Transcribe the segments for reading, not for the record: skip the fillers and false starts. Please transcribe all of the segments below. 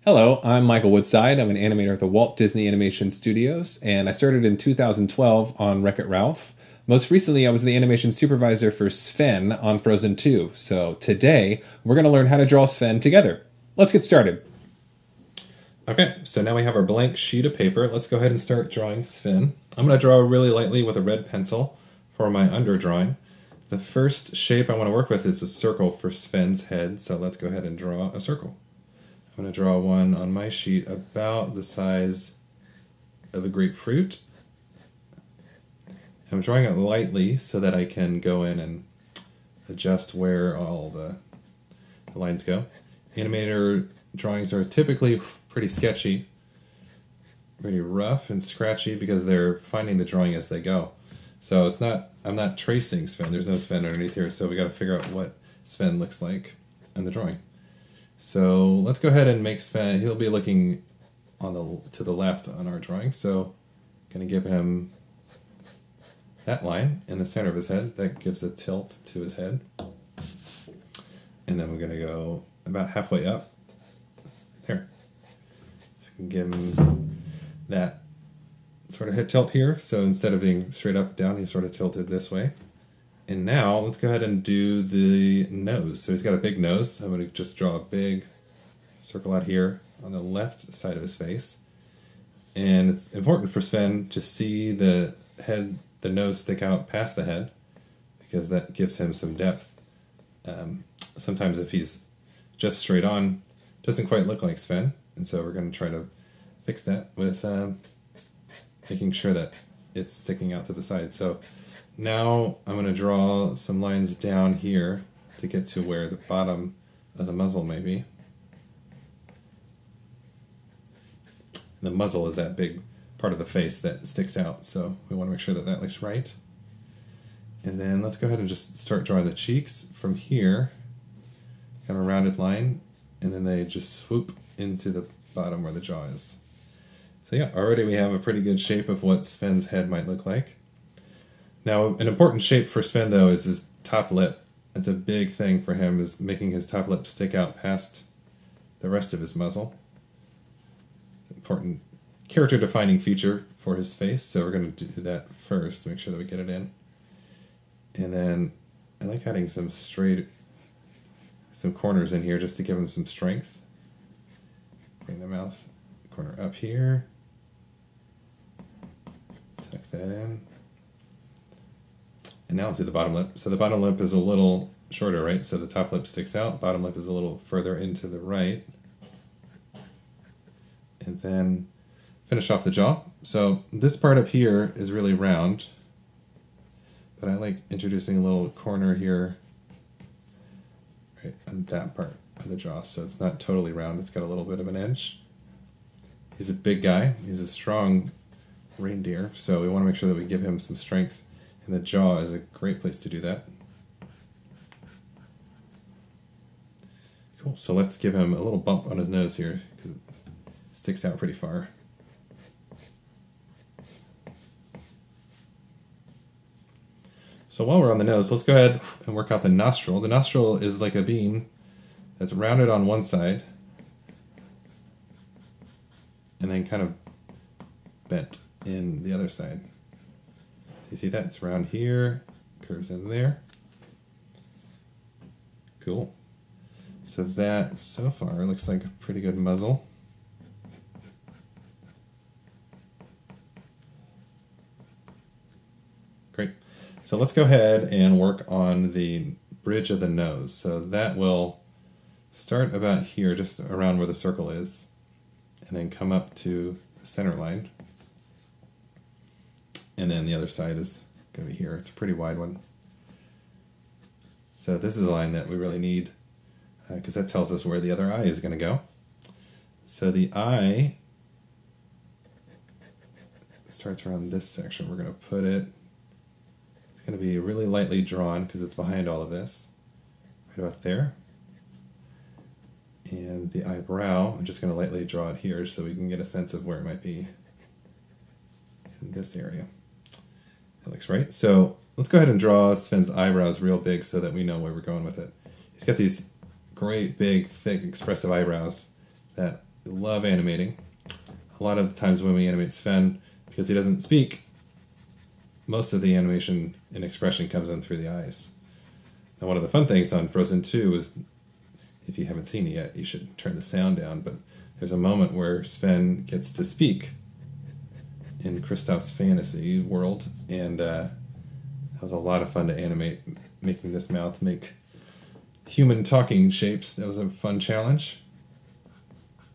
Hello, I'm Michael Woodside. I'm an animator at the Walt Disney Animation Studios, and I started in 2012 on Wreck-It Ralph. Most recently, I was the animation supervisor for Sven on Frozen 2. So today, we're going to learn how to draw Sven together. Let's get started. Okay, so now we have our blank sheet of paper. Let's go ahead and start drawing Sven. I'm going to draw really lightly with a red pencil for my underdrawing. The first shape I want to work with is a circle for Sven's head, so let's go ahead and draw a circle. I'm going to draw one on my sheet about the size of a grapefruit. I'm drawing it lightly so that I can go in and adjust where all the lines go. Animator drawings are typically pretty sketchy, pretty rough and scratchy because they're finding the drawing as they go. So I'm not tracing Sven, there's no Sven underneath here, so we got to figure out what Sven looks like in the drawing. So let's go ahead and make Sven, he'll be looking to the left on our drawing, so I'm going to give him that line in the center of his head. That gives a tilt to his head. And then we're going to go about halfway up, there. So we can give him that sort of head tilt here, so instead of being straight up and down, he's sort of tilted this way. And now, let's go ahead and do the nose. So he's got a big nose. I'm going to just draw a big circle out here on the left side of his face. And it's important for Sven to see the nose stick out past the head, because that gives him some depth. Sometimes if he's just straight on, it doesn't quite look like Sven. And so we're going to try to fix that with making sure that it's sticking out to the side. So now I'm going to draw some lines down here to get to where the bottom of the muzzle may be. The muzzle is that big part of the face that sticks out, so we want to make sure that that looks right. And then let's go ahead and just start drawing the cheeks from here, kind of a rounded line, and then they just swoop into the bottom where the jaw is. So yeah, already we have a pretty good shape of what Sven's head might look like. Now, an important shape for Sven, though, is his top lip. It's a big thing for him, is making his top lip stick out past the rest of his muzzle. It's an important character-defining feature for his face, so we're going to do that first to make sure that we get it in. And then I like adding some corners in here just to give him some strength. Bring the mouth corner up here. Tuck that in. And now let's do the bottom lip. So the bottom lip is a little shorter, right? So the top lip sticks out, bottom lip is a little further into the right. And then finish off the jaw. So this part up here is really round, but I like introducing a little corner here, right, on that part of the jaw. So it's not totally round, it's got a little bit of an edge. He's a big guy, he's a strong reindeer, so we want to make sure that we give him some strength. And the jaw is a great place to do that. Cool, so let's give him a little bump on his nose here, because it sticks out pretty far. So while we're on the nose, let's go ahead and work out the nostril. The nostril is like a bean that's rounded on one side, and then kind of bent in the other side. You see that? It's around here, curves in there. Cool. So that, so far, looks like a pretty good muzzle. Great. So let's go ahead and work on the bridge of the nose. So that will start about here, just around where the circle is, and then come up to the center line. And then the other side is going to be here. It's a pretty wide one. So this is the line that we really need, because that tells us where the other eye is going to go. So the eye starts around this section. We're going to put it, it's going to be really lightly drawn because it's behind all of this, right about there. And the eyebrow, I'm just going to lightly draw it here so we can get a sense of where it might be. It's in this area. That looks right. So let's go ahead and draw Sven's eyebrows real big so that we know where we're going with it. He's got these great, big, thick, expressive eyebrows that We love animating. A lot of the times when we animate Sven, because he doesn't speak, most of the animation and expression comes in through the eyes. Now, one of the fun things on Frozen 2 is, if you haven't seen it yet, you should turn the sound down, but there's a moment where Sven gets to speak in Kristoff's fantasy world, and that was a lot of fun to animate, making this mouth make human talking shapes. That was a fun challenge.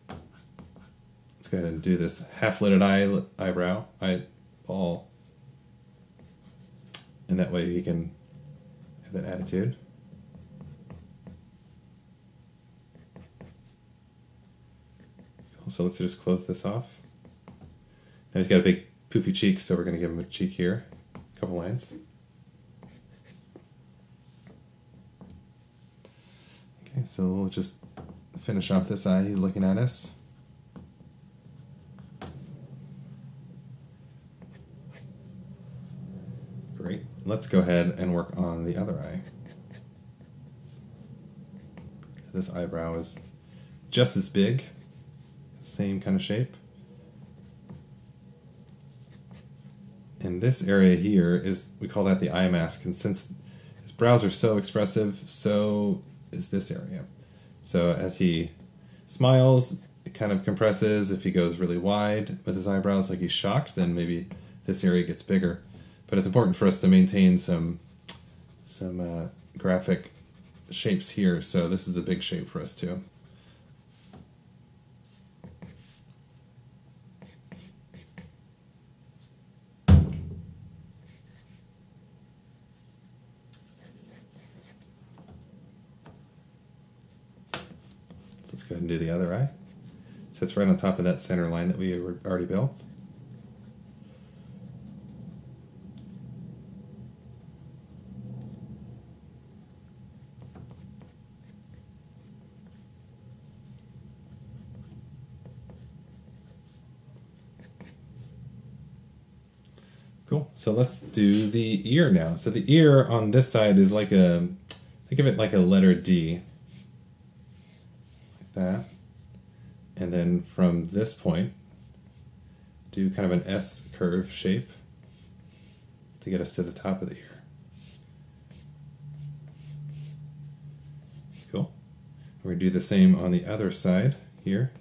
Let's go ahead and do this half-lidded eyeball, and that way he can have that attitude. So let's just close this off. Now he's got a big poofy cheek, so we're going to give him a cheek here. A couple lines. Okay, so we'll just finish off this eye. He's looking at us. Great. Let's go ahead and work on the other eye. This eyebrow is just as big. Same kind of shape. And this area here is, we call that the eye mask, and since his brows are so expressive, so is this area. So as he smiles, it kind of compresses. If he goes really wide with his eyebrows, like he's shocked, then maybe this area gets bigger. But it's important for us to maintain some graphic shapes here, so this is a big shape for us too. Let's go ahead and do the other eye. It sits right on top of that center line that we already built. Cool. So let's do the ear now. So the ear on this side is like a, think of it like a letter D. That, and then from this point do kind of an S curve shape to get us to the top of the ear. Cool. We're going to do the same on the other side here.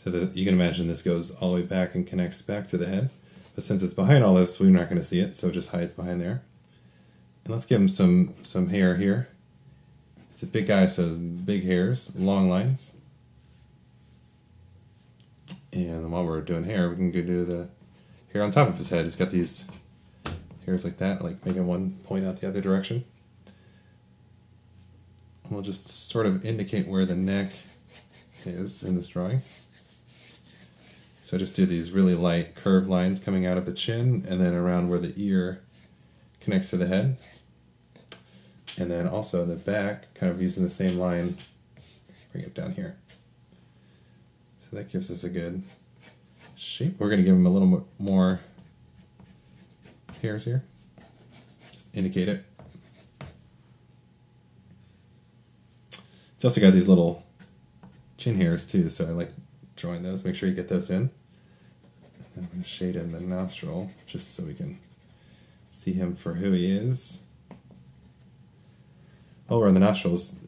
So that you can imagine this goes all the way back and connects back to the head, but since it's behind all this, we're not going to see it, so it just hides behind there. And let's give him some hair here. He's a big guy, so big hairs, long lines. And while we're doing hair, we can go do the hair on top of his head. He's got these hairs like that, like making one point out the other direction. And we'll just sort of indicate where the neck is in this drawing. So just do these really light curved lines coming out of the chin and then around where the ear connects to the head. And then also in the back, kind of using the same line, bring it down here. So that gives us a good shape. We're going to give him a little bit more hairs here. Just indicate it. It's also got these little chin hairs too, so I like drawing those. Make sure you get those in. And then I'm going to shade in the nostril just so we can see him for who he is. While we're on the nostrils,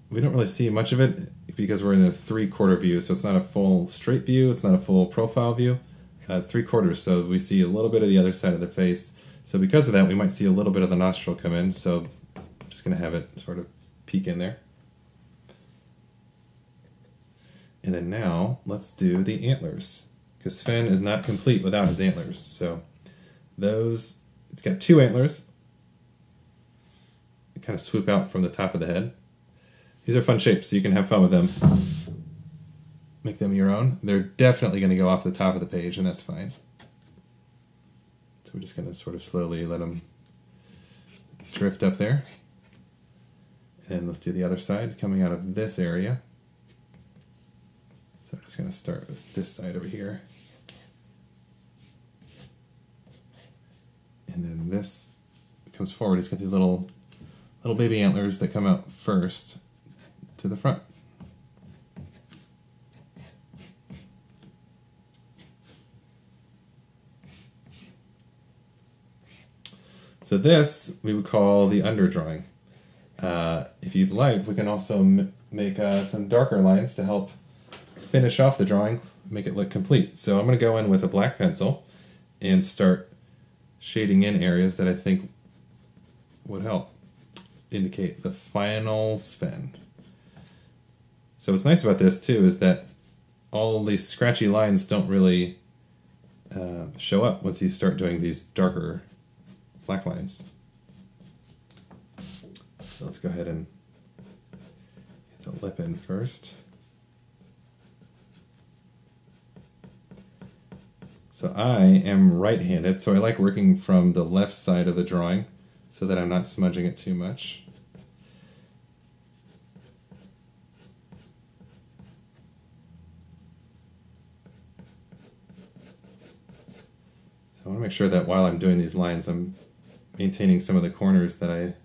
we don't really see much of it because we're in a 3/4 view, so it's not a full straight view, it's not a full profile view. It's 3/4, so we see a little bit of the other side of the face. So because of that, we might see a little bit of the nostril come in, so I'm just going to have it sort of peek in there. And then now, let's do the antlers, because Sven is not complete without his antlers. So those, it's got 2 antlers. They kind of swoop out from the top of the head. These are fun shapes, so you can have fun with them. Make them your own. They're definitely going to go off the top of the page, and that's fine. So we're just going to sort of slowly let them drift up there. And let's do the other side, coming out of this area. So I'm just going to start with this side over here. And then this comes forward. It's got these little little baby antlers that come out first to the front. So this we would call the underdrawing. If you'd like, we can also make some darker lines to help finish off the drawing, make it look complete. So I'm going to go in with a black pencil and start shading in areas that I think would help indicate the final Sven. So what's nice about this too is that all these scratchy lines don't really show up once you start doing these darker black lines. So let's go ahead and get the lip in first. So I am right-handed, so I like working from the left side of the drawing so that I'm not smudging it too much. So I want to make sure that while I'm doing these lines, I'm maintaining some of the corners that I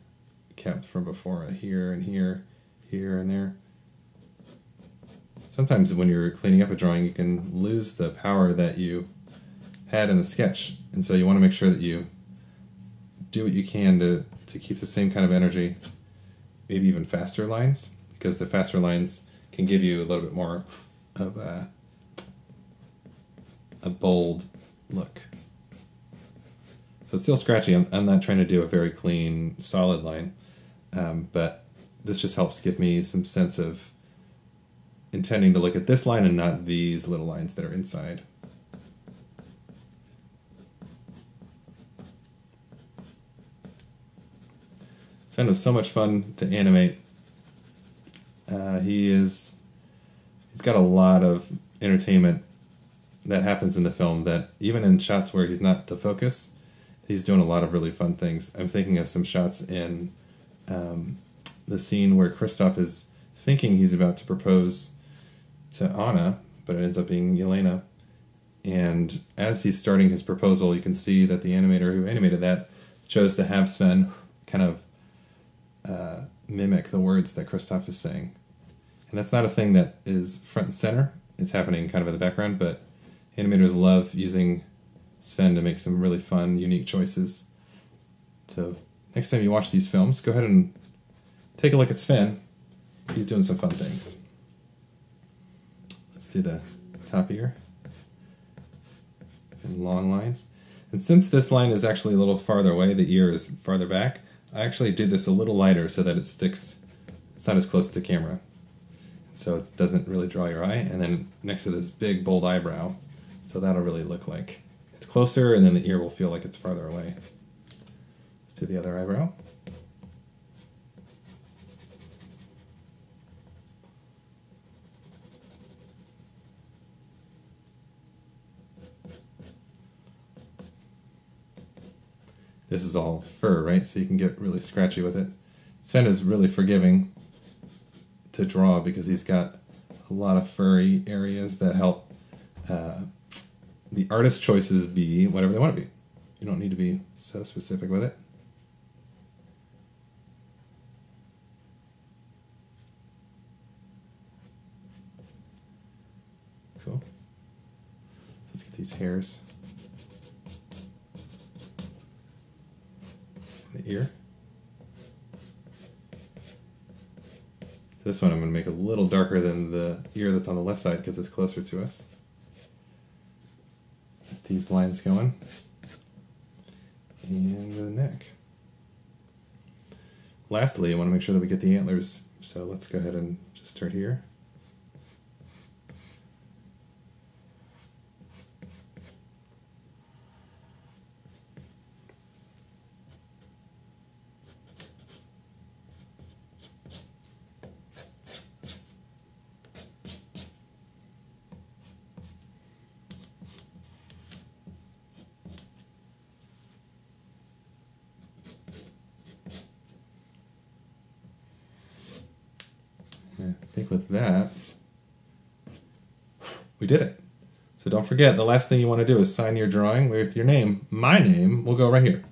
kept from before, here and here, here and there. Sometimes when you're cleaning up a drawing, you can lose the power that you had in the sketch, and so you want to make sure that you do what you can to keep the same kind of energy, maybe even faster lines, because the faster lines can give you a little bit more of a bold look. So it's still scratchy. I'm not trying to do a very clean, solid line, but this just helps give me some sense of intending to look at this line and not these little lines that are inside. Sven was so much fun to animate. He's got a lot of entertainment that happens in the film, that even in shots where he's not the focus, he's doing a lot of really fun things. I'm thinking of some shots in the scene where Kristoff is thinking he's about to propose to Anna, but it ends up being Yelena. And as he's starting his proposal, you can see that the animator who animated that chose to have Sven kind of mimic the words that Kristoff is saying. And that's not a thing that is front and center. It's happening kind of in the background, but animators love using Sven to make some really fun, unique choices. So next time you watch these films, go ahead and take a look at Sven. He's doing some fun things. Let's do the top ear and long lines. And since this line is actually a little farther away, the ear is farther back, I actually did this a little lighter so that it sticks, it's not as close to camera. So it doesn't really draw your eye. And then next to this big, bold eyebrow, so that'll really look like it's closer, and then the ear will feel like it's farther away. Let's do the other eyebrow. This is all fur, right? So you can get really scratchy with it. Sven is really forgiving to draw because he's got a lot of furry areas that help the artist's choices be whatever they want to be. You don't need to be so specific with it. Cool. Let's get these hairs. The ear. This one I'm going to make a little darker than the ear that's on the left side because it's closer to us. Get these lines going. And the neck. Lastly, I want to make sure that we get the antlers, so let's go ahead and just start here. I think with that, we did it. So don't forget, the last thing you want to do is sign your drawing with your name. My name will go right here.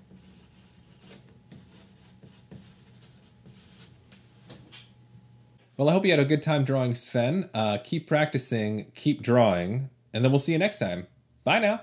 Well, I hope you had a good time drawing, Sven. Keep practicing, keep drawing, and then we'll see you next time. Bye now.